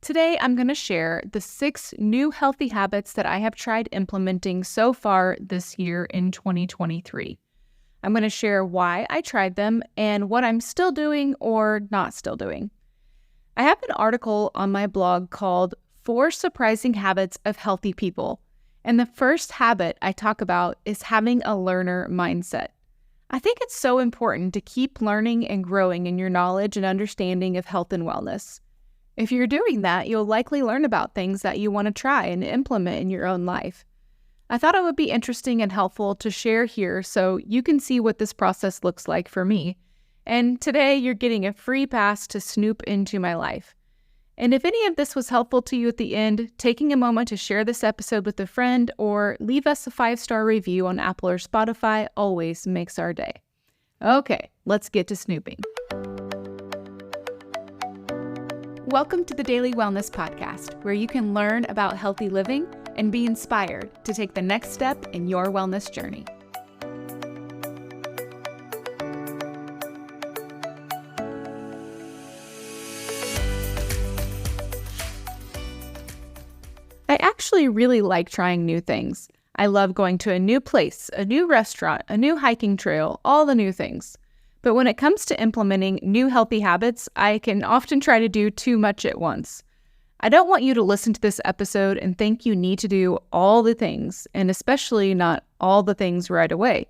Today, I'm going to share the 6 new healthy habits that I have tried implementing so far this year in 2023. I'm going to share why I tried them and what I'm still doing or not still doing. I have an article on my blog called 4 Surprising Habits of Healthy People. And the first habit I talk about is having a learner mindset. I think it's so important to keep learning and growing in your knowledge and understanding of health and wellness. If you're doing that, you'll likely learn about things that you want to try and implement in your own life. I thought it would be interesting and helpful to share here so you can see what this process looks like for me. And today you're getting a free pass to snoop into my life. And if any of this was helpful to you at the end, taking a moment to share this episode with a friend or leave us a 5-star review on Apple or Spotify always makes our day. Okay, let's get to snooping. Welcome to the Daily Wellness Podcast, where you can learn about healthy living and be inspired to take the next step in your wellness journey. I actually really like trying new things. I love going to a new place, a new restaurant, a new hiking trail, all the new things. But when it comes to implementing new healthy habits, I can often try to do too much at once. I don't want you to listen to this episode and think you need to do all the things, and especially not all the things right away.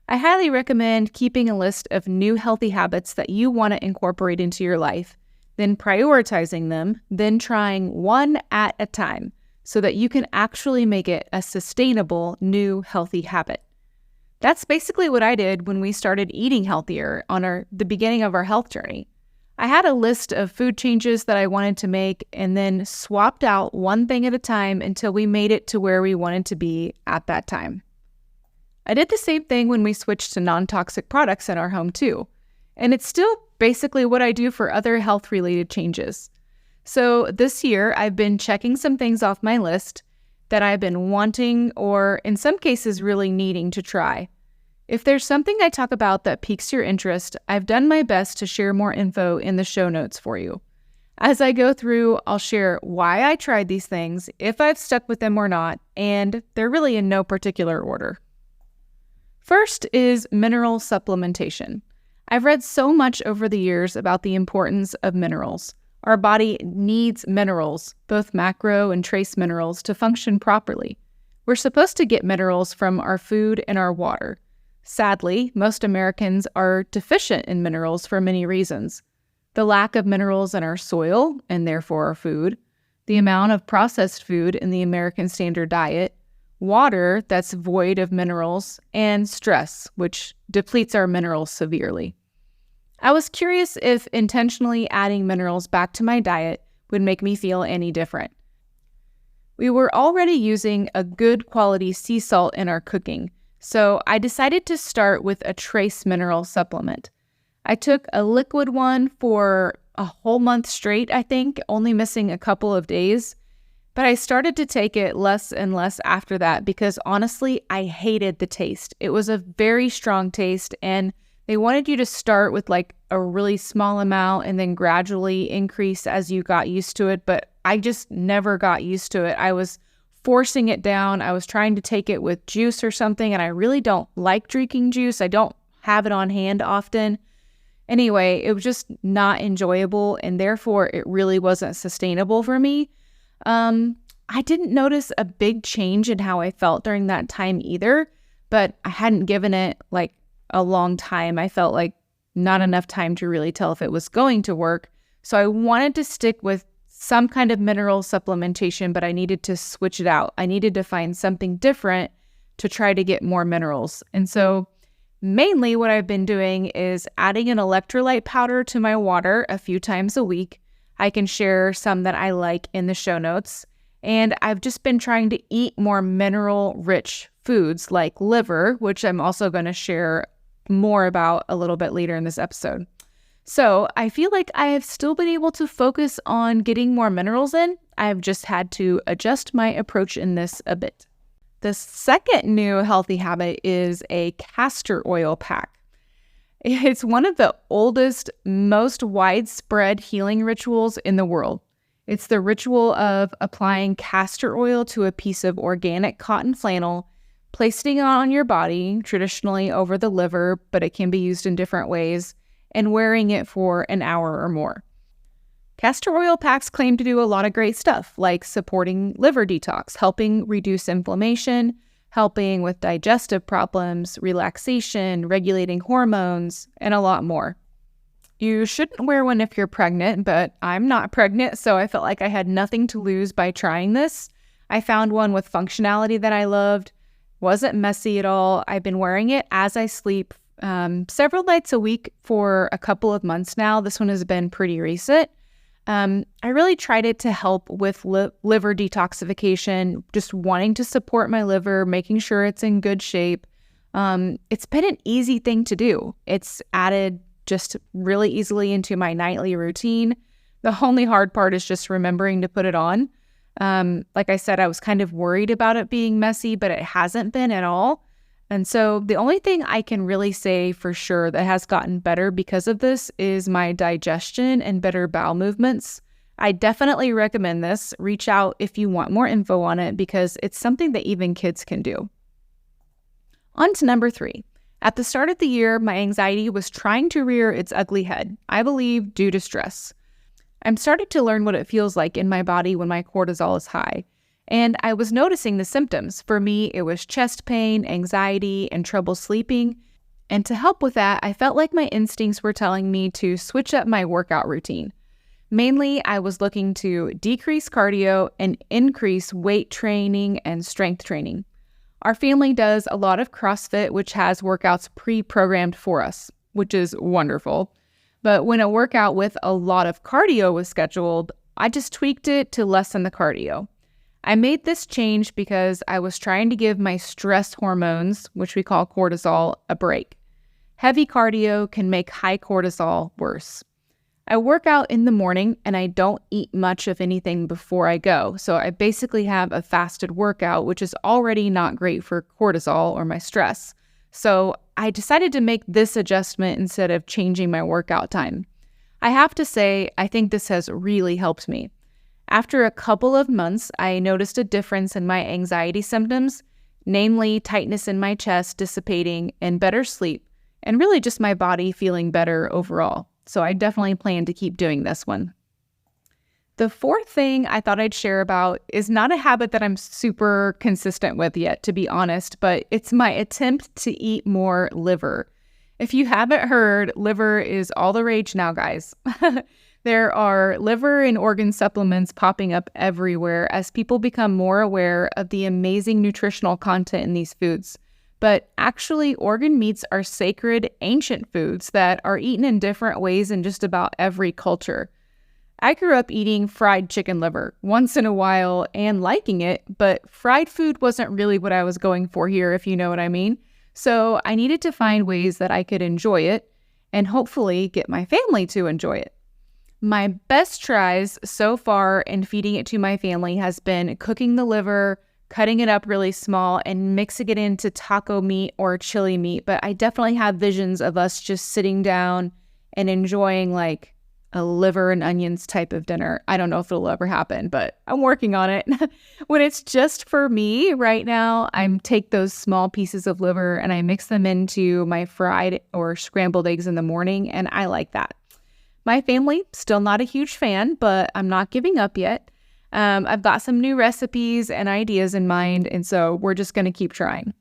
I highly recommend keeping a list of new healthy habits that you want to incorporate into your life, then prioritizing them, then trying one at a time so that you can actually make it a sustainable new healthy habit. That's basically what I did when we started eating healthier on the beginning of our health journey. I had a list of food changes that I wanted to make and then swapped out one thing at a time until we made it to where we wanted to be at that time. I did the same thing when we switched to non-toxic products in our home too. And it's still basically what I do for other health-related changes. So this year, I've been checking some things off my list that I've been wanting or in some cases really needing to try. If there's something I talk about that piques your interest, I've done my best to share more info in the show notes for you. As I go through, I'll share why I tried these things, if I've stuck with them or not, and they're really in no particular order. First is mineral supplementation. I've read so much over the years about the importance of minerals. Our body needs minerals, both macro and trace minerals, to function properly. We're supposed to get minerals from our food and our water. Sadly, most Americans are deficient in minerals for many reasons. The lack of minerals in our soil, and therefore our food, the amount of processed food in the American standard diet, water that's void of minerals, and stress, which depletes our minerals severely. I was curious if intentionally adding minerals back to my diet would make me feel any different. We were already using a good quality sea salt in our cooking, so I decided to start with a trace mineral supplement. I took a liquid one for a whole month straight, I think, only missing a couple of days. But I started to take it less and less after that because honestly, I hated the taste. It was a very strong taste, and they wanted you to start with like a really small amount and then gradually increase as you got used to it. But I just never got used to it. I was forcing it down. I was trying to take it with juice or something, and I really don't like drinking juice. I don't have it on hand often. Anyway, it was just not enjoyable, and therefore it really wasn't sustainable for me. I didn't notice a big change in how I felt during that time either, but I hadn't given it like a long time. I felt like not enough time to really tell if it was going to work. So I wanted to stick with some kind of mineral supplementation, but I needed to switch it out. I needed to find something different to try to get more minerals. And so mainly what I've been doing is adding an electrolyte powder to my water a few times a week. I can share some that I like in the show notes. And I've just been trying to eat more mineral-rich foods like liver, which I'm also going to share more about a little bit later in this episode. So I feel like I have still been able to focus on getting more minerals in. I've just had to adjust my approach in this a bit. The second new healthy habit is a castor oil pack. It's one of the oldest, most widespread healing rituals in the world. It's the ritual of applying castor oil to a piece of organic cotton flannel, placing it on your body, traditionally over the liver, but it can be used in different ways, and wearing it for an hour or more. Castor oil packs claim to do a lot of great stuff, like supporting liver detox, helping reduce inflammation, helping with digestive problems, relaxation, regulating hormones, and a lot more. You shouldn't wear one if you're pregnant, but I'm not pregnant, so I felt like I had nothing to lose by trying this. I found one with functionality that I loved, wasn't messy at all. I've been wearing it as I sleep several nights a week for a couple of months now. This one has been pretty recent. I really tried it to help with liver detoxification, just wanting to support my liver, making sure it's in good shape. It's been an easy thing to do. It's added just really easily into my nightly routine. The only hard part is just remembering to put it on. Like I said, I was kind of worried about it being messy, but it hasn't been at all. And so the only thing I can really say for sure that has gotten better because of this is my digestion and better bowel movements. I definitely recommend this. Reach out if you want more info on it because it's something that even kids can do. On to number 3. At the start of the year, my anxiety was trying to rear its ugly head, I believe due to stress. I'm starting to learn what it feels like in my body when my cortisol is high. And I was noticing the symptoms. For me, it was chest pain, anxiety, and trouble sleeping. And to help with that, I felt like my instincts were telling me to switch up my workout routine. Mainly, I was looking to decrease cardio and increase weight training and strength training. Our family does a lot of CrossFit, which has workouts pre-programmed for us, which is wonderful. But when a workout with a lot of cardio was scheduled, I just tweaked it to lessen the cardio. I made this change because I was trying to give my stress hormones, which we call cortisol, a break. Heavy cardio can make high cortisol worse. I work out in the morning and I don't eat much of anything before I go. So I basically have a fasted workout, which is already not great for cortisol or my stress. So I decided to make this adjustment instead of changing my workout time. I have to say, I think this has really helped me. After a couple of months, I noticed a difference in my anxiety symptoms, namely tightness in my chest dissipating and better sleep, and really just my body feeling better overall. So I definitely plan to keep doing this one. The fourth thing I thought I'd share about is not a habit that I'm super consistent with yet, to be honest, but it's my attempt to eat more liver. If you haven't heard, liver is all the rage now, guys. There are liver and organ supplements popping up everywhere as people become more aware of the amazing nutritional content in these foods. But actually, organ meats are sacred, ancient foods that are eaten in different ways in just about every culture. I grew up eating fried chicken liver once in a while and liking it, but fried food wasn't really what I was going for here, if you know what I mean. So I needed to find ways that I could enjoy it and hopefully get my family to enjoy it. My best tries so far in feeding it to my family has been cooking the liver, cutting it up really small, and mixing it into taco meat or chili meat. But I definitely have visions of us just sitting down and enjoying like a liver and onions type of dinner. I don't know if it'll ever happen, but I'm working on it. When it's just for me right now, I take those small pieces of liver and I mix them into my fried or scrambled eggs in the morning, and I like that. My family, still not a huge fan, but I'm not giving up yet. I've got some new recipes and ideas in mind, and so we're just going to keep trying.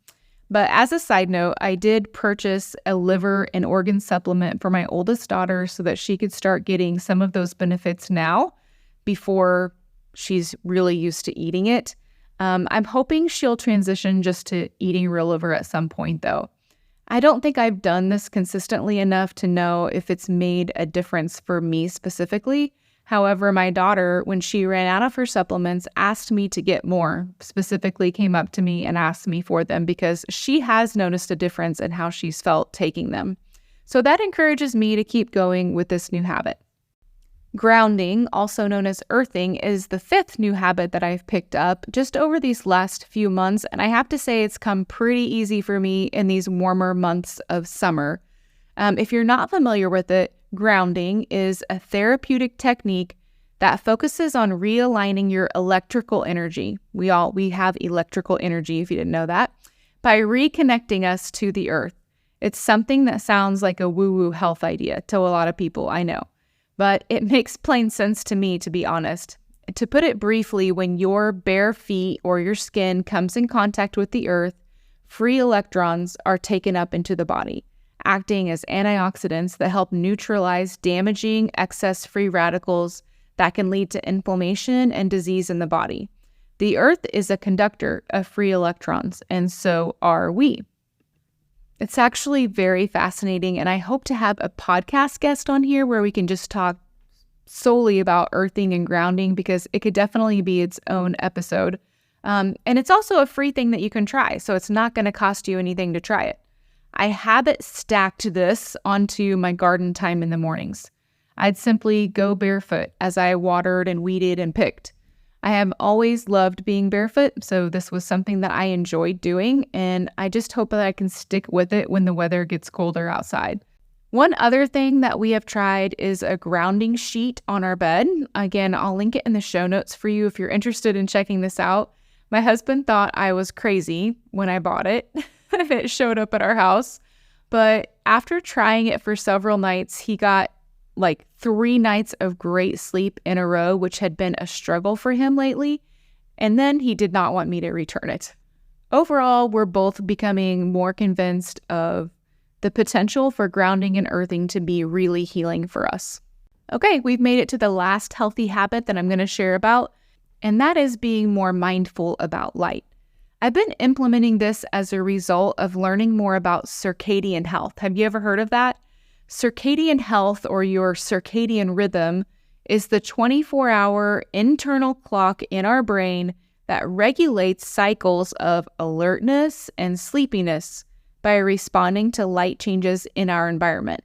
But as a side note, I did purchase a liver and organ supplement for my oldest daughter so that she could start getting some of those benefits now before she's really used to eating it. I'm hoping she'll transition just to eating real liver at some point, though. I don't think I've done this consistently enough to know if it's made a difference for me specifically. However, my daughter, when she ran out of her supplements, asked me to get more, specifically came up to me and asked me for them because she has noticed a difference in how she's felt taking them. So that encourages me to keep going with this new habit. Grounding, also known as earthing, is the fifth new habit that I've picked up just over these last few months, and I have to say it's come pretty easy for me in these warmer months of summer. If you're not familiar with it, grounding is a therapeutic technique that focuses on realigning your electrical energy. We have electrical energy, if you didn't know that, by reconnecting us to the earth. It's something that sounds like a woo-woo health idea to a lot of people, I know, but it makes plain sense to me, to be honest. To put it briefly, when your bare feet or your skin comes in contact with the earth, free electrons are taken up into the body, acting as antioxidants that help neutralize damaging excess free radicals that can lead to inflammation and disease in the body. The earth is a conductor of free electrons, and so are we. It's actually very fascinating, and I hope to have a podcast guest on here where we can just talk solely about earthing and grounding, because it could definitely be its own episode. And it's also a free thing that you can try, so it's not going to cost you anything to try it. I habit stacked this onto my garden time in the mornings. I'd simply go barefoot as I watered and weeded and picked. I have always loved being barefoot, so this was something that I enjoyed doing, and I just hope that I can stick with it when the weather gets colder outside. One other thing that we have tried is a grounding sheet on our bed. Again, I'll link it in the show notes for you if you're interested in checking this out. My husband thought I was crazy when I bought it. It showed up at our house. But after trying it for several nights, he got like 3 nights of great sleep in a row, which had been a struggle for him lately. And then he did not want me to return it. Overall, we're both becoming more convinced of the potential for grounding and earthing to be really healing for us. Okay, we've made it to the last healthy habit that I'm going to share about, and that is being more mindful about light. I've been implementing this as a result of learning more about circadian health. Have you ever heard of that? Circadian health, or your circadian rhythm, is the 24-hour internal clock in our brain that regulates cycles of alertness and sleepiness by responding to light changes in our environment.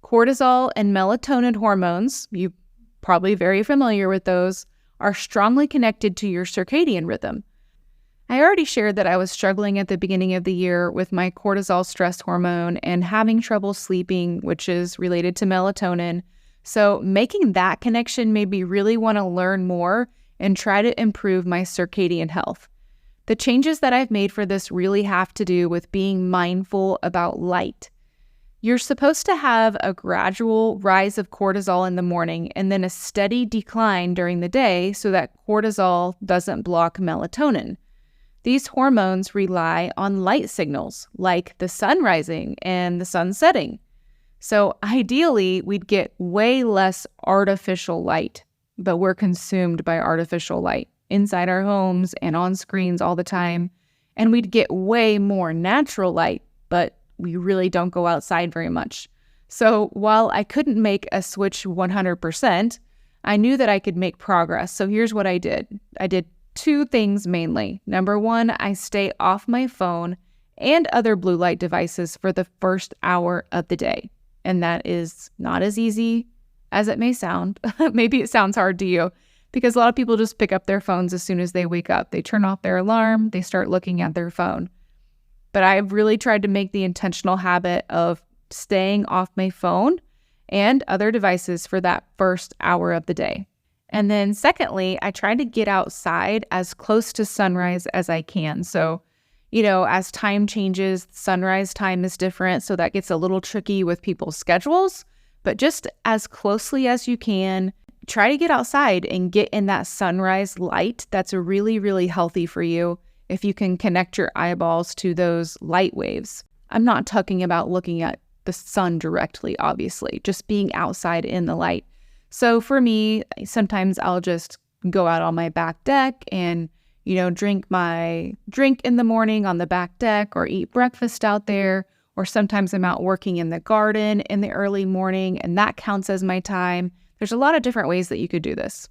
Cortisol and melatonin hormones, you're probably very familiar with those, are strongly connected to your circadian rhythm. I already shared that I was struggling at the beginning of the year with my cortisol stress hormone and having trouble sleeping, which is related to melatonin. So making that connection made me really want to learn more and try to improve my circadian health. The changes that I've made for this really have to do with being mindful about light. You're supposed to have a gradual rise of cortisol in the morning and then a steady decline during the day so that cortisol doesn't block melatonin. These hormones rely on light signals like the sun rising and the sun setting. So ideally, we'd get way less artificial light, but we're consumed by artificial light inside our homes and on screens all the time. And we'd get way more natural light, but we really don't go outside very much. So while I couldn't make a switch 100%, I knew that I could make progress. So here's what I did. I did 2 things mainly. Number 1, I stay off my phone and other blue light devices for the first hour of the day. And that is not as easy as it may sound. Maybe it sounds hard to you, because a lot of people just pick up their phones as soon as they wake up. They turn off their alarm, they start looking at their phone. But I've really tried to make the intentional habit of staying off my phone and other devices for that first hour of the day. And then secondly, I try to get outside as close to sunrise as I can. So, as time changes, sunrise time is different. So that gets a little tricky with people's schedules, but just as closely as you can, try to get outside and get in that sunrise light. That's really, really healthy for you if you can connect your eyeballs to those light waves. I'm not talking about looking at the sun directly, obviously, just being outside in the light. So for me, sometimes I'll just go out on my back deck and, drink my drink in the morning on the back deck or eat breakfast out there. Or sometimes I'm out working in the garden in the early morning, and that counts as my time. There's a lot of different ways that you could do this.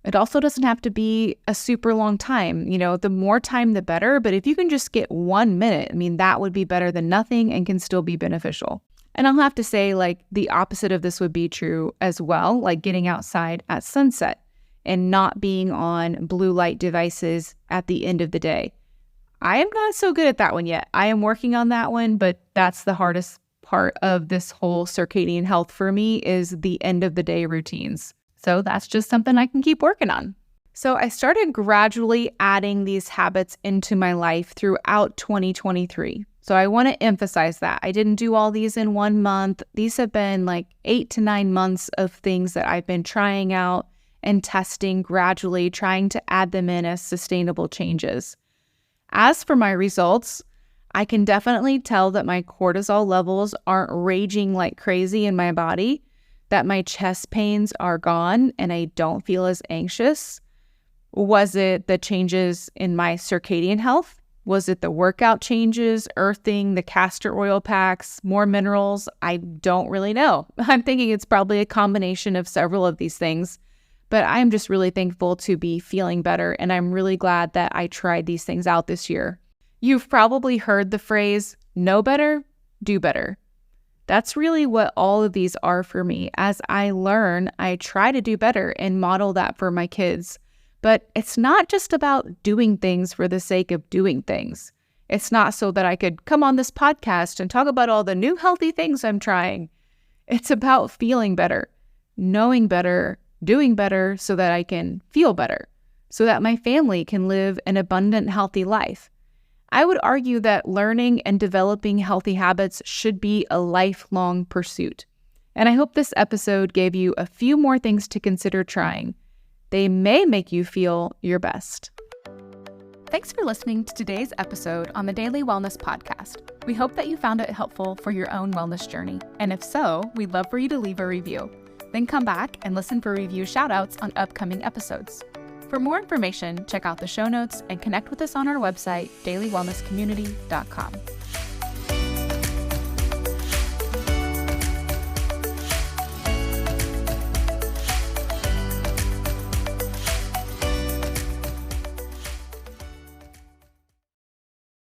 It also doesn't have to be a super long time. The more time, the better. But if you can just get 1 minute, that would be better than nothing and can still be beneficial. And I'll have to say, the opposite of this would be true as well, like getting outside at sunset and not being on blue light devices at the end of the day. I am not so good at that one yet. I am working on that one, but that's the hardest part of this whole circadian health for me, is the end of the day routines. So that's just something I can keep working on. So I started gradually adding these habits into my life throughout 2023. So I want to emphasize that. I didn't do all these in 1 month. These have been like 8 to 9 months of things that I've been trying out and testing gradually, trying to add them in as sustainable changes. As for my results, I can definitely tell that my cortisol levels aren't raging like crazy in my body, that my chest pains are gone and I don't feel as anxious. Was it the changes in my circadian health? Was it the workout changes, earthing, the castor oil packs, more minerals? I don't really know. I'm thinking it's probably a combination of several of these things, but I'm just really thankful to be feeling better, and I'm really glad that I tried these things out this year. You've probably heard the phrase, know better, do better. That's really what all of these are for me. As I learn, I try to do better and model that for my kids. But it's not just about doing things for the sake of doing things. It's not so that I could come on this podcast and talk about all the new healthy things I'm trying. It's about feeling better, knowing better, doing better so that I can feel better, so that my family can live an abundant, healthy life. I would argue that learning and developing healthy habits should be a lifelong pursuit. And I hope this episode gave you a few more things to consider trying. They may make you feel your best. Thanks for listening to today's episode on the Daily Wellness Podcast. We hope that you found it helpful for your own wellness journey. And if so, we'd love for you to leave a review. Then come back and listen for review shoutouts on upcoming episodes. For more information, check out the show notes and connect with us on our website, dailywellnesscommunity.com.